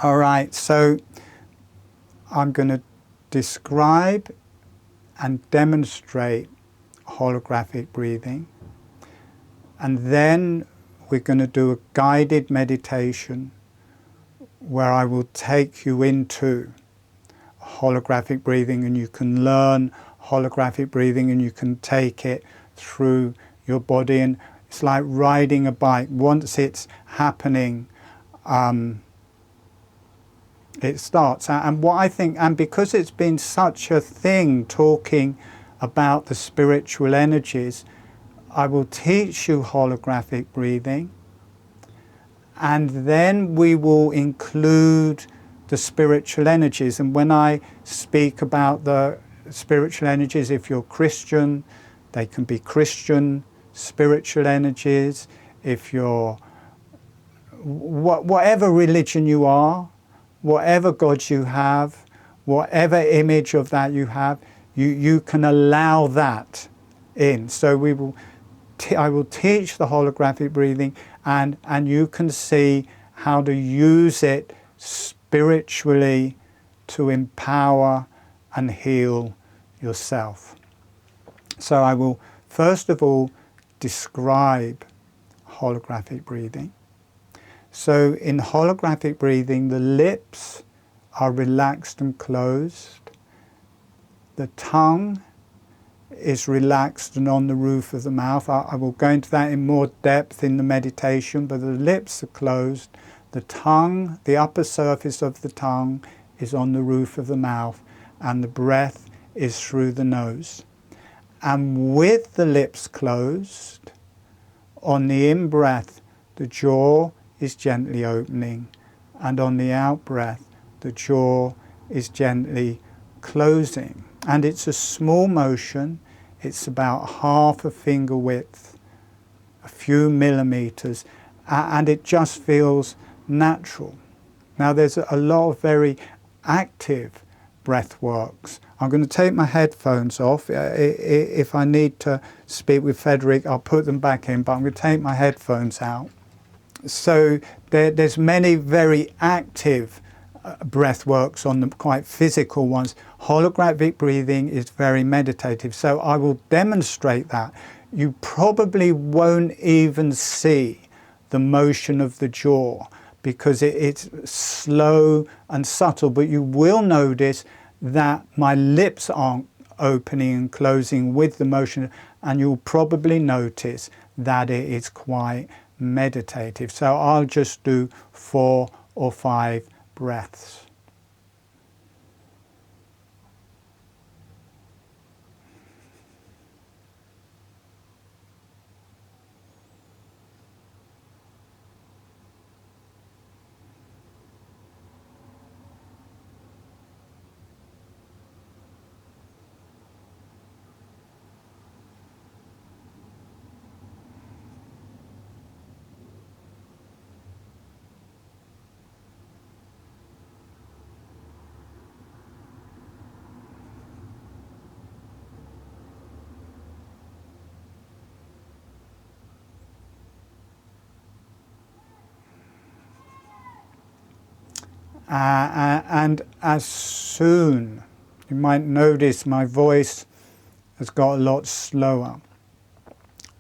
All right, so I'm going to describe and demonstrate holographic breathing, and then we're going to do a guided meditation where I will take you into holographic breathing, and you can learn holographic breathing and you can take it through your body. And it's like riding a bike. Once it's happening, it starts. And what I think, and because it's been such a thing talking about the spiritual energies, I will teach you holographic breathing, and then we will include the spiritual energies. And when I speak about the spiritual energies, if you're Christian, they can be Christian spiritual energies. If you're whatever religion you are, whatever God you have, whatever image of that you have, you can allow that in. So I will teach the holographic breathing, and you can see how to use it spiritually to empower and heal yourself. So I will first of all describe holographic breathing. So in holographic breathing, the lips are relaxed and closed. The tongue is relaxed and on the roof of the mouth. I will go into that in more depth in the meditation, but the lips are closed. The tongue, the upper surface of the tongue, is on the roof of the mouth, and the breath is through the nose. And with the lips closed, on the in-breath, the jaw is gently opening, and on the out-breath, the jaw is gently closing. And it's a small motion. It's about half a finger width, a few millimeters, and it just feels natural. Now there's a lot of very active breath works. I'm going to take my headphones off. If I need to speak with Frederick, I'll put them back in, but I'm going to take my headphones out. So there's many very active breath works on the quite physical ones. Holographic breathing is very meditative, so I will demonstrate that. You probably won't even see the motion of the jaw because it's slow and subtle, but you will notice that my lips aren't opening and closing with the motion, and you'll probably notice that it is quite meditative. So I'll just do 4 or 5 breaths. And as soon, you might notice my voice has got a lot slower.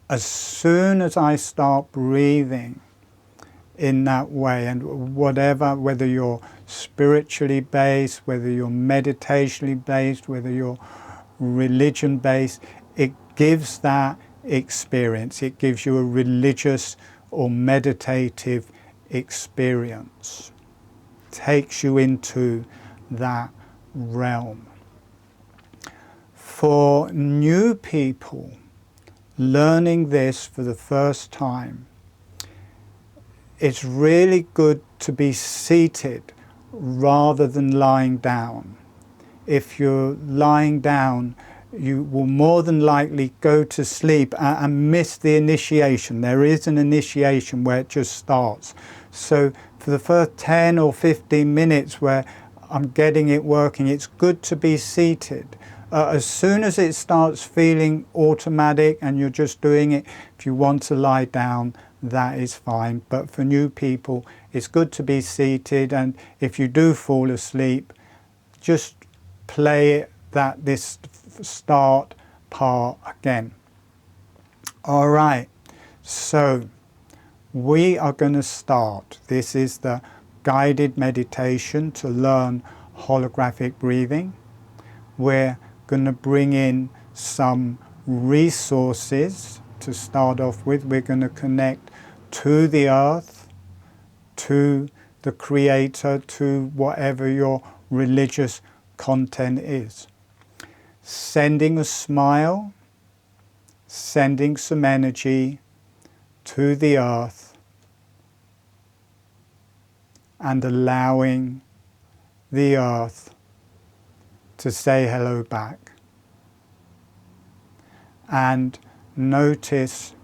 As soon as I start breathing in that way, and whether you're spiritually based, whether you're meditationally based, whether you're religion based, it gives that experience. It gives you a religious or meditative experience. Takes you into that realm. For new people learning this for the first time, it's really good to be seated rather than lying down. If you're lying down, you will more than likely go to sleep and miss the initiation. There is an initiation where it just starts. So for the first 10 or 15 minutes where I'm getting it working, it's good to be seated. As soon as it starts feeling automatic and you're just doing it, if you want to lie down, that is fine. But for new people, it's good to be seated, and if you do fall asleep, just play this start part again. All right, so we are going to start. This is the guided meditation to learn holographic breathing. We're going to bring in some resources to start off with. We're going to connect to the earth, to the Creator, to whatever your religious content is. Sending a smile, sending some energy to the earth, and allowing the earth to say hello back. And notice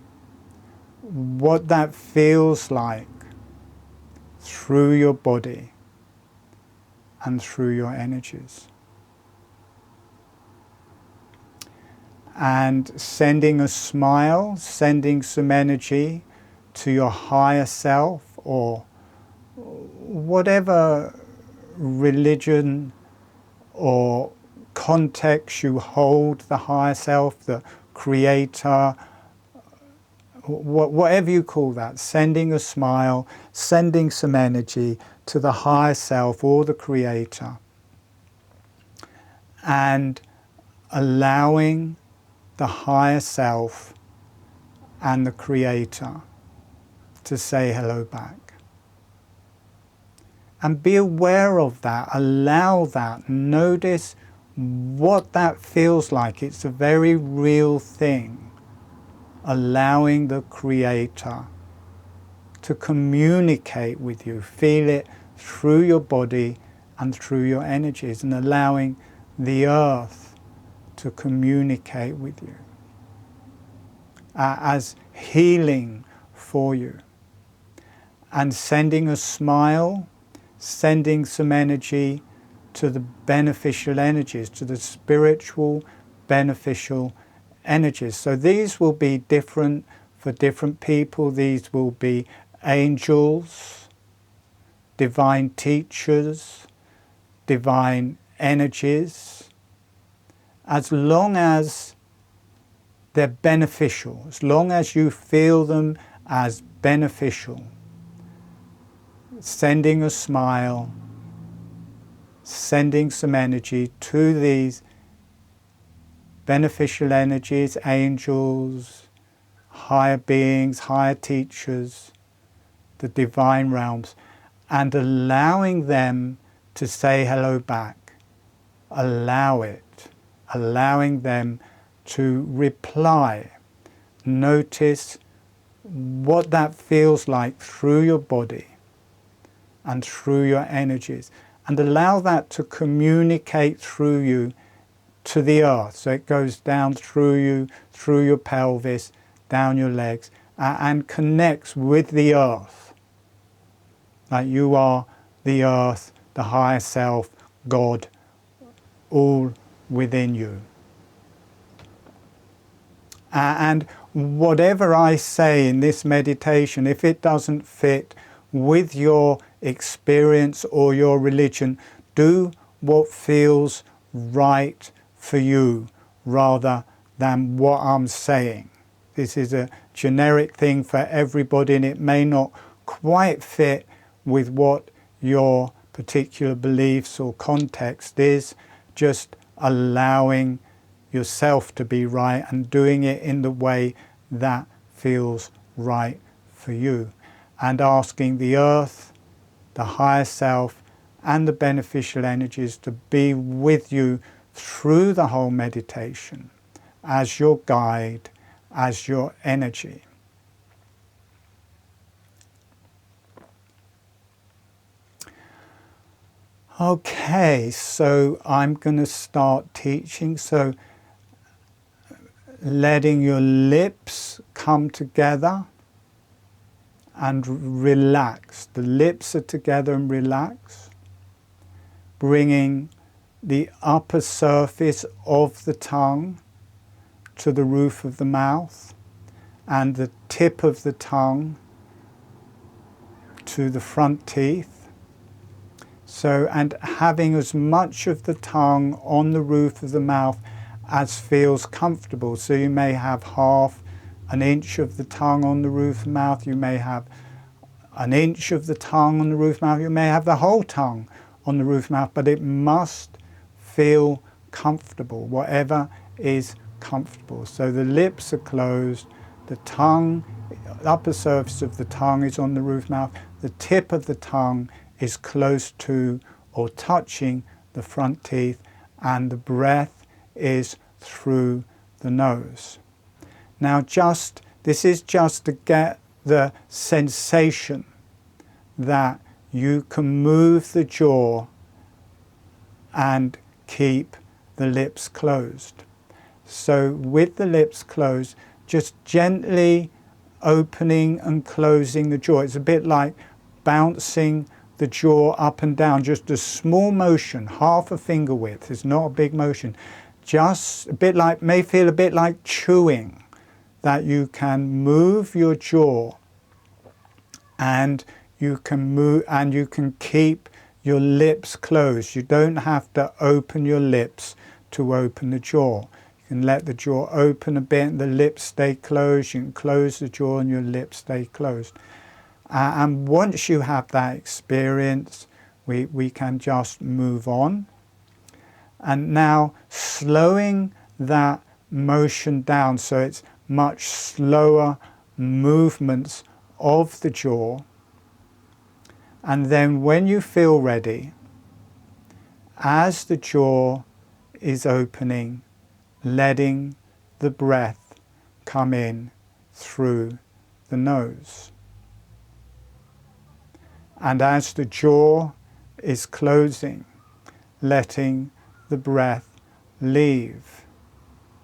what that feels like through your body and through your energies. And sending a smile, sending some energy to your higher self, or whatever religion or context you hold the higher self, the Creator, whatever you call that, sending a smile, sending some energy to the higher self or the Creator, and allowing the higher self and the Creator to say hello back. And be aware of that, allow that, notice what that feels like. It's a very real thing. Allowing the Creator to communicate with you, feel it through your body and through your energies, and allowing the earth to communicate with you as healing for you. And sending a smile, sending some energy to the beneficial energies, to the spiritual beneficial energies. So these will be different for different people. These will be angels, divine teachers, divine energies, as long as they're beneficial, as long as you feel them as beneficial. Sending a smile, sending some energy to these beneficial energies, angels, higher beings, higher teachers, the divine realms, and allowing them to say hello back. Allow it, allowing them to reply. Notice what that feels like through your body and through your energies, and allow that to communicate through you to the earth. So it goes down through you, through your pelvis, down your legs, and connects with the earth. Like you are the earth, the higher self, God, all within you. And whatever I say in this meditation, if it doesn't fit with your experience or your religion, do what feels right for you rather than what I'm saying. This is a generic thing for everybody, and it may not quite fit with what your particular beliefs or context is. Just allowing yourself to be right and doing it in the way that feels right for you, and asking the earth, the higher self, and the beneficial energies to be with you through the whole meditation as your guide, as your energy. Okay, so I'm going to start teaching. So letting your lips come together and relax. The lips are together and relax. Bringing the upper surface of the tongue to the roof of the mouth, and the tip of the tongue to the front teeth. So, and having as much of the tongue on the roof of the mouth as feels comfortable. So you may have half an inch of the tongue on the roof of the mouth, you may have an inch of the tongue on the roof of the mouth, you may have the whole tongue on the roof of the mouth, but it must feel comfortable, whatever is comfortable. So the lips are closed, the tongue, upper surface of the tongue is on the roof of the mouth, the tip of the tongue is close to or touching the front teeth, and the breath is through the nose. Now this is just to get the sensation that you can move the jaw and keep the lips closed. So with the lips closed, just gently opening and closing the jaw. It's a bit like bouncing the jaw up and down, just a small motion, half a finger width. It's not a big motion. Just a bit like, may feel a bit like chewing, that you can move your jaw and you can keep your lips closed. You don't have to open your lips to open the jaw. You can let the jaw open a bit and the lips stay closed. You can close the jaw and your lips stay closed. And once you have that experience, we can just move on. And now slowing that motion down, so it's much slower movements of the jaw. And then when you feel ready, as the jaw is opening, letting the breath come in through the nose. And as the jaw is closing, letting the breath leave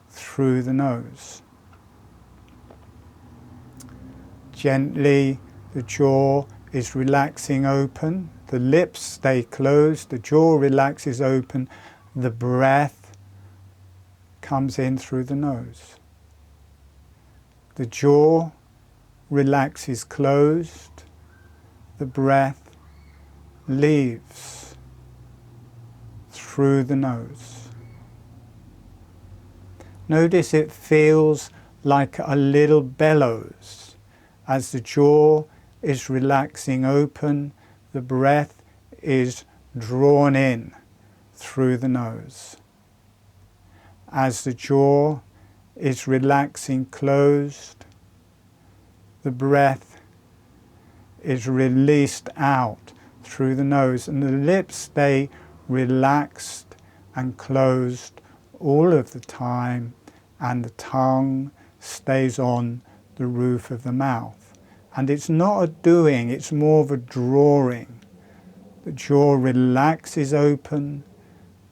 through the nose. Gently, the jaw is relaxing open, the lips stay closed, the jaw relaxes open, the breath comes in through the nose. The jaw relaxes closed, the breath leaves through the nose. Notice it feels like a little bellows as the jaw is relaxing open, the breath is drawn in through the nose. As the jaw is relaxing closed, the breath is released out through the nose, and the lips stay relaxed and closed all of the time, and the tongue stays on the roof of the mouth. And it's not a doing, it's more of a drawing. The jaw relaxes open,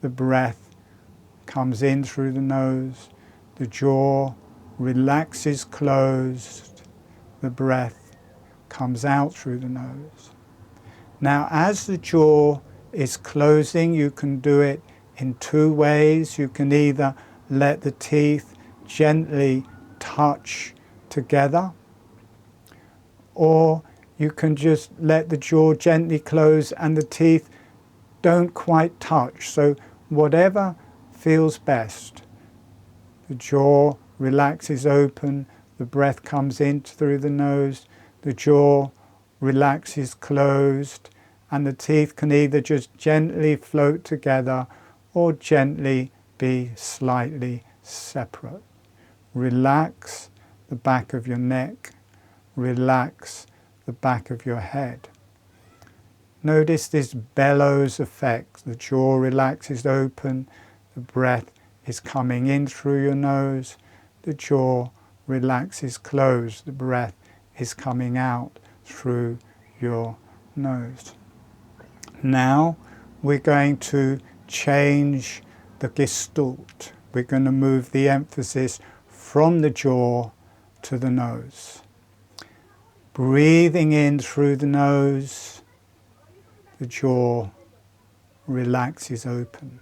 the breath comes in through the nose, the jaw relaxes closed, the breath comes out through the nose. Now, as the jaw is closing, you can do it in two ways. You can either let the teeth gently touch together, or you can just let the jaw gently close and the teeth don't quite touch. So whatever feels best. The jaw relaxes open, the breath comes in through the nose, the jaw relaxes closed, and the teeth can either just gently float together or gently be slightly separate. Relax the back of your neck, relax the back of your head. Notice this bellows effect. The jaw relaxes open, the breath is coming in through your nose, the jaw relaxes closed, the breath is coming out through your nose. Now we're going to change the gestalt. We're going to move the emphasis from the jaw to the nose. Breathing in through the nose, the jaw relaxes open.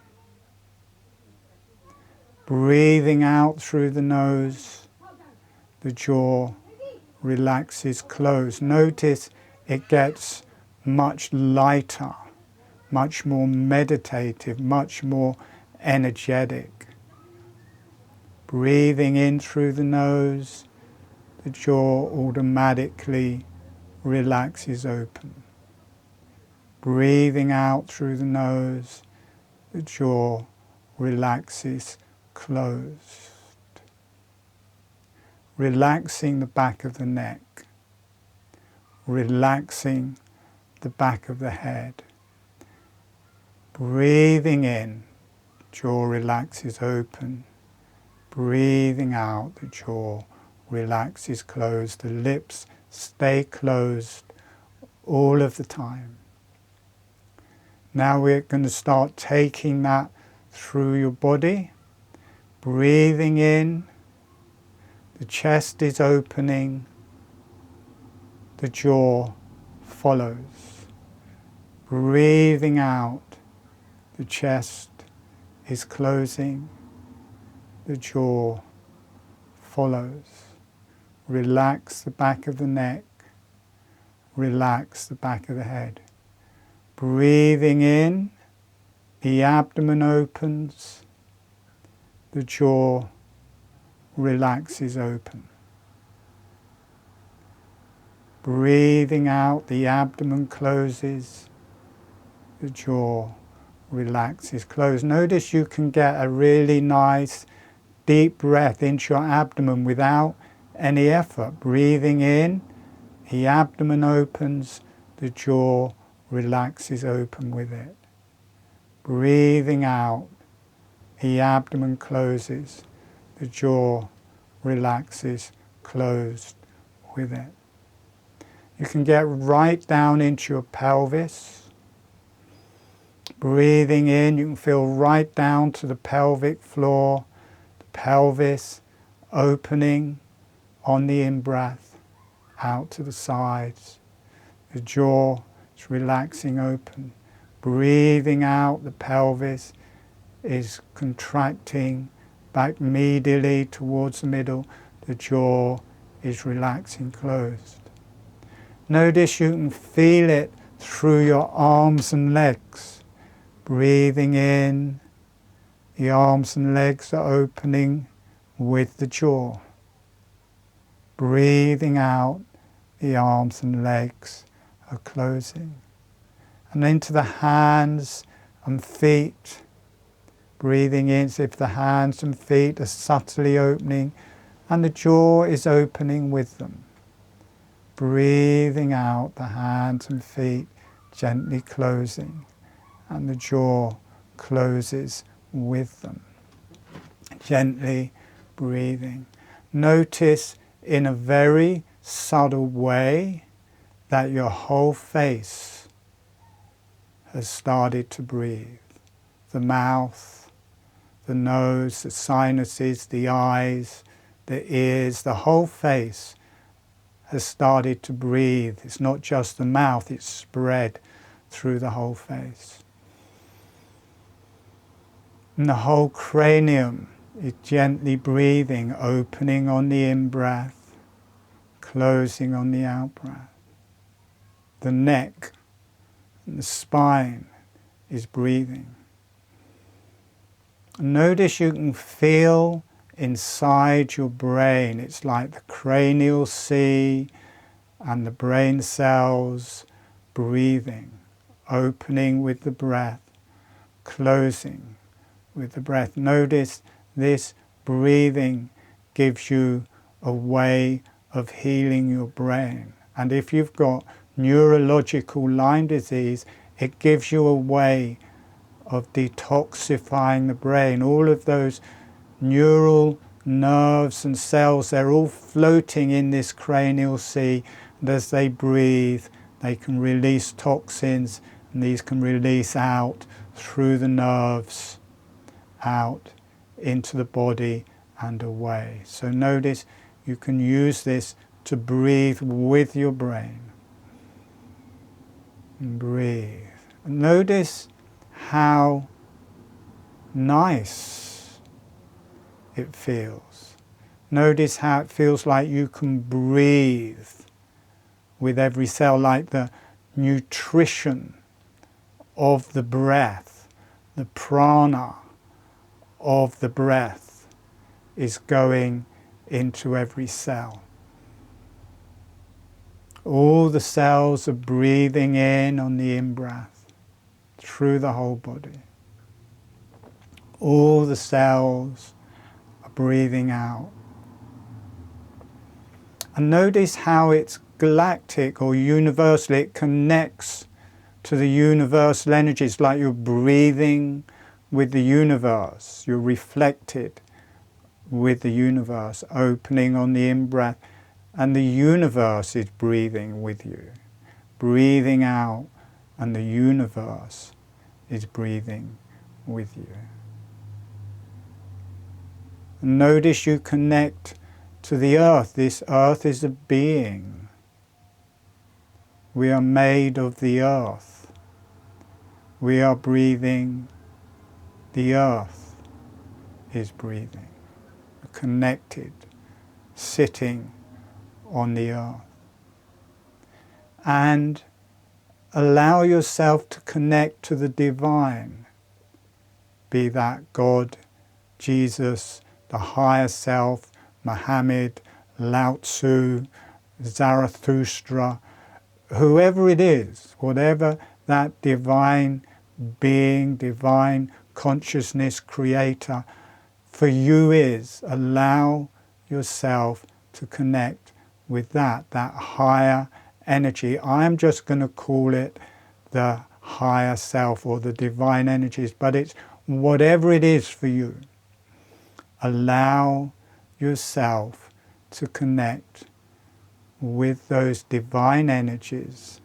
Breathing out through the nose, the jaw relaxes closed. Notice it gets much lighter, much more meditative, much more energetic. Breathing in through the nose, the jaw automatically relaxes open. Breathing out through the nose, the jaw relaxes closed. Relaxing the back of the neck, relaxing the back of the head. Breathing in, jaw relaxes open. Breathing out, the jaw relaxes closed. The lips stay closed all of the time. Now we're going to start taking that through your body. Breathing in, the chest is opening, the jaw follows. Breathing out, the chest is closing, the jaw follows. Relax the back of the neck, relax the back of the head. Breathing in, the abdomen opens, the jaw relaxes open. Breathing out, the abdomen closes, the jaw relaxes closed. Notice you can get a really nice deep breath into your abdomen without any effort. Breathing in, the abdomen opens, the jaw relaxes open with it. Breathing out, the abdomen closes, the jaw relaxes closed with it. You can get right down into your pelvis. Breathing in, you can feel right down to the pelvic floor, the pelvis opening on the in-breath, out to the sides. The jaw is relaxing open. Breathing out, the pelvis is contracting back medially towards the middle. The jaw is relaxing closed. Notice you can feel it through your arms and legs. Breathing in, the arms and legs are opening with the jaw. Breathing out, the arms and legs are closing. And into the hands and feet. Breathing in as if the hands and feet are subtly opening and the jaw is opening with them. Breathing out, the hands and feet gently closing and the jaw closes with them. Gently breathing. Notice in a very subtle way that your whole face has started to breathe. The mouth, the nose, the sinuses, the eyes, the ears, the whole face has started to breathe. It's not just the mouth, it's spread through the whole face. And the whole cranium is gently breathing, opening on the in-breath, closing on the out-breath. The neck and the spine is breathing. Notice you can feel inside your brain. It's like the cranial sea and the brain cells breathing, opening with the breath, closing with the breath. Notice this breathing gives you a way of healing your brain. And if you've got neurological Lyme disease, it gives you a way of detoxifying the brain. All of those neural nerves and cells, they're all floating in this cranial sea, and as they breathe they can release toxins, and these can release out through the nerves, out into the body and away. So notice you can use this to breathe with your brain. And breathe. Notice how nice it feels. Notice how it feels like you can breathe with every cell, like the nutrition of the breath, the prana of the breath is going into every cell. All the cells are breathing in on the in-breath through the whole body. All the cells are breathing out. And notice how it's galactic or universal. It connects to the universal energies, like you're breathing with the universe. You're reflected with the universe, opening on the in-breath. And the universe is breathing with you. Breathing out, and the universe is breathing with you. And notice you connect to the earth. This earth is a being. We are made of the earth. We are breathing. The earth is breathing. We're connected, sitting on the earth. And allow yourself to connect to the divine, be that God, Jesus, the higher self, Muhammad, Lao Tzu, Zarathustra, whoever it is, whatever that divine being, divine consciousness, creator for you is, allow yourself to connect with that higher energy. I'm just going to call it the higher self or the divine energies, but it's whatever it is for you. Allow yourself to connect with those divine energies,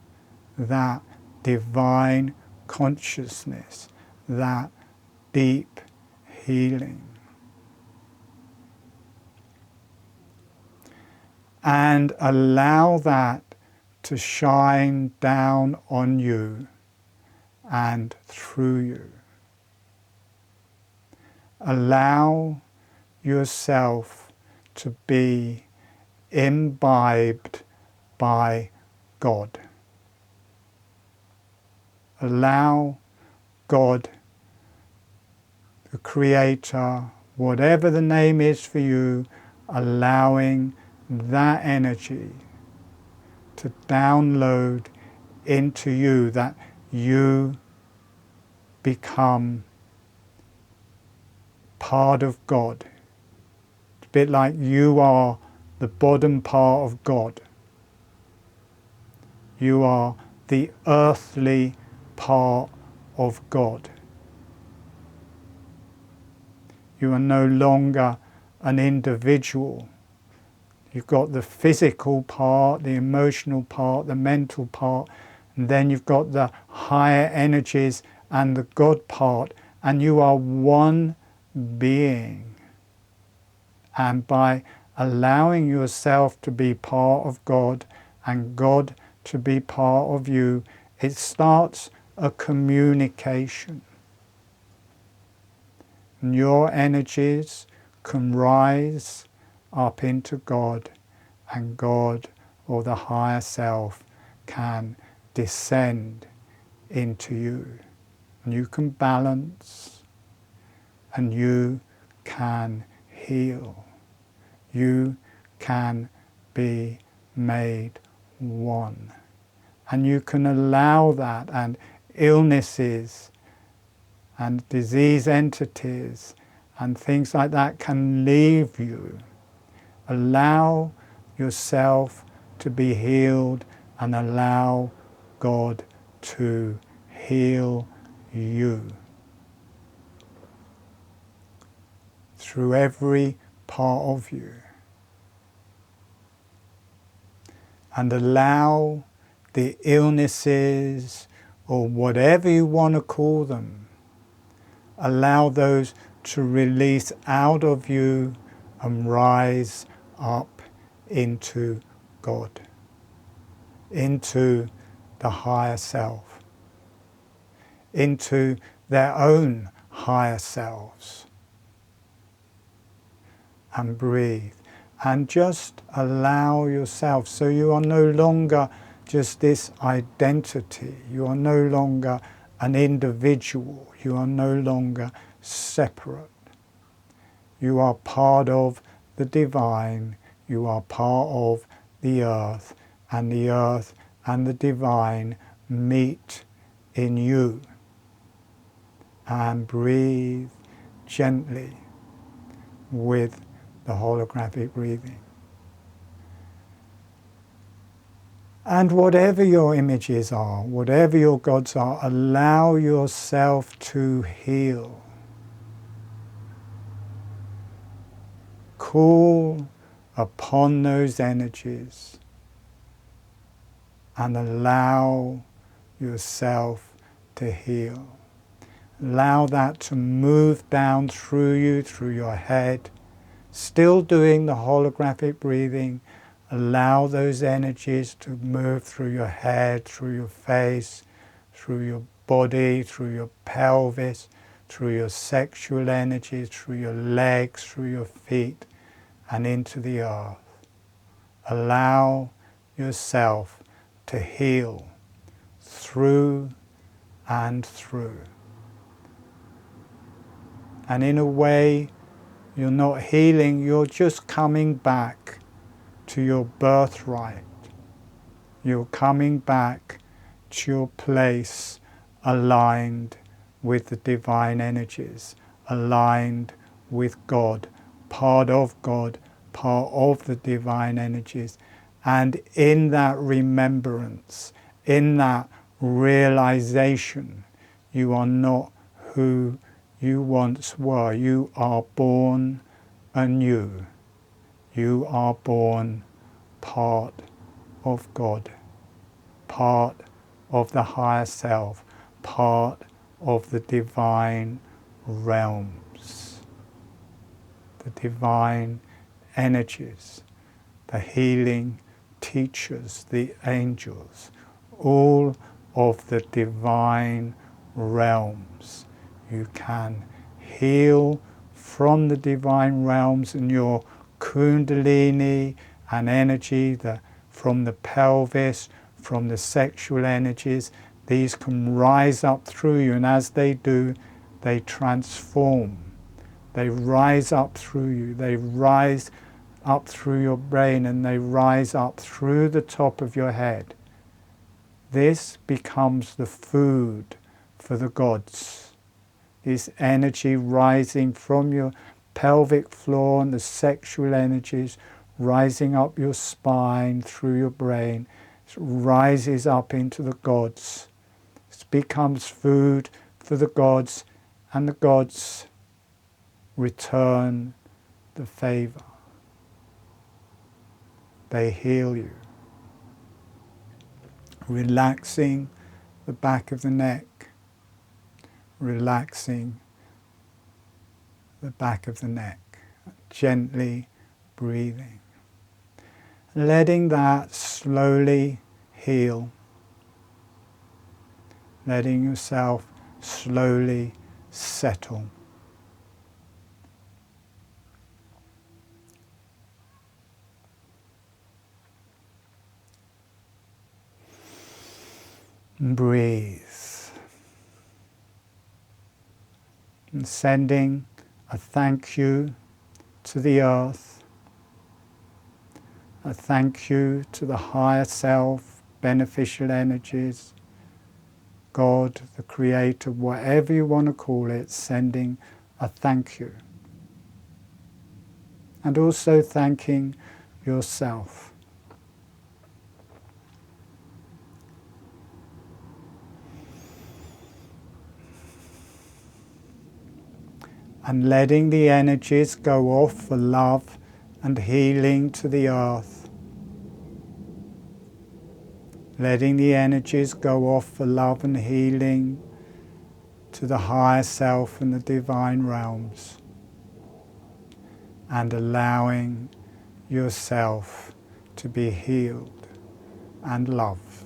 that divine consciousness, that deep healing. And allow that to shine down on you and through you. Allow yourself to be imbibed by God. Allow God, the Creator, whatever the name is for you, allowing that energy to download into you, that you become part of God. It's a bit like you are the bottom part of God. You are the earthly part of God. You are no longer an individual. You've got the physical part, the emotional part, the mental part, and then you've got the higher energies and the God part, and you are one being. And by allowing yourself to be part of God and God to be part of you, it starts a communication. And your energies can rise up into God, and God, or the higher self, can descend into you. And you can balance, and you can heal. You can be made one. And you can allow that, and illnesses and disease entities and things like that can leave you. Allow yourself to be healed and allow God to heal you through every part of you. And allow the illnesses, or whatever you want to call them, allow those to release out of you and rise up into God, into the higher self, into their own higher selves. And breathe. And just allow yourself, so you are no longer just this identity. You are no longer an individual. You are no longer separate. You are part of the divine. You are part of the earth and the divine meet in you. And breathe gently with the holographic breathing. And whatever your images are, whatever your gods are, allow yourself to heal. Call upon those energies and allow yourself to heal. Allow that to move down through you, through your head. Still doing the holographic breathing, allow those energies to move through your head, through your face, through your body, through your pelvis, through your sexual energies, through your legs, through your feet, and into the earth. Allow yourself to heal through and through. And in a way, you're not healing, you're just coming back to your birthright. You're coming back to your place aligned with the divine energies, aligned with God, part of the divine energies. And in that remembrance, in that realization, you are not who you once were. You are born anew. You are born part of God, part of the higher self, part of the divine realms, the divine energies, the healing teachers, the angels, all of the divine realms. You can heal from the divine realms in your kundalini and energy, from the pelvis, from the sexual energies. These can rise up through you, and as they do, they transform. They rise up through you. They rise up through your brain, and they rise up through the top of your head. This becomes the food for the gods. This energy rising from your pelvic floor and the sexual energies rising up your spine, through your brain, it rises up into the gods. It becomes food for the gods, and the gods return the favor. They heal you. Relaxing the back of the neck, relaxing the back of the neck, gently breathing, letting that slowly heal, letting yourself slowly settle. Breathe. And sending a thank you to the earth, a thank you to the higher self, beneficial energies, God, the Creator, whatever you want to call it, sending a thank you. And also thanking yourself. And letting the energies go off for love and healing to the earth. Letting the energies go off for love and healing to the higher self and the divine realms. And allowing yourself to be healed and loved.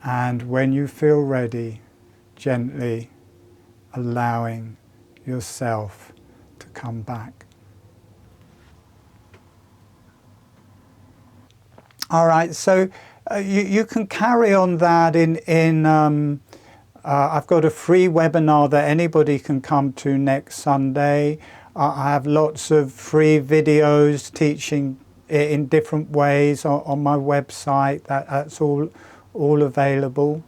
And when you feel ready, gently allowing yourself to come back. All right, so you can carry on that I've got a free webinar that anybody can come to next Sunday. I have lots of free videos teaching it in different ways on my website. That's all available.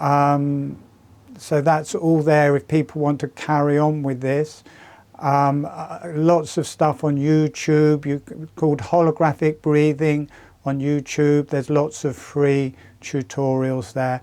So that's all there if people want to carry on with this. Lots of stuff on YouTube, called Holographic Breathing on YouTube. There's lots of free tutorials there.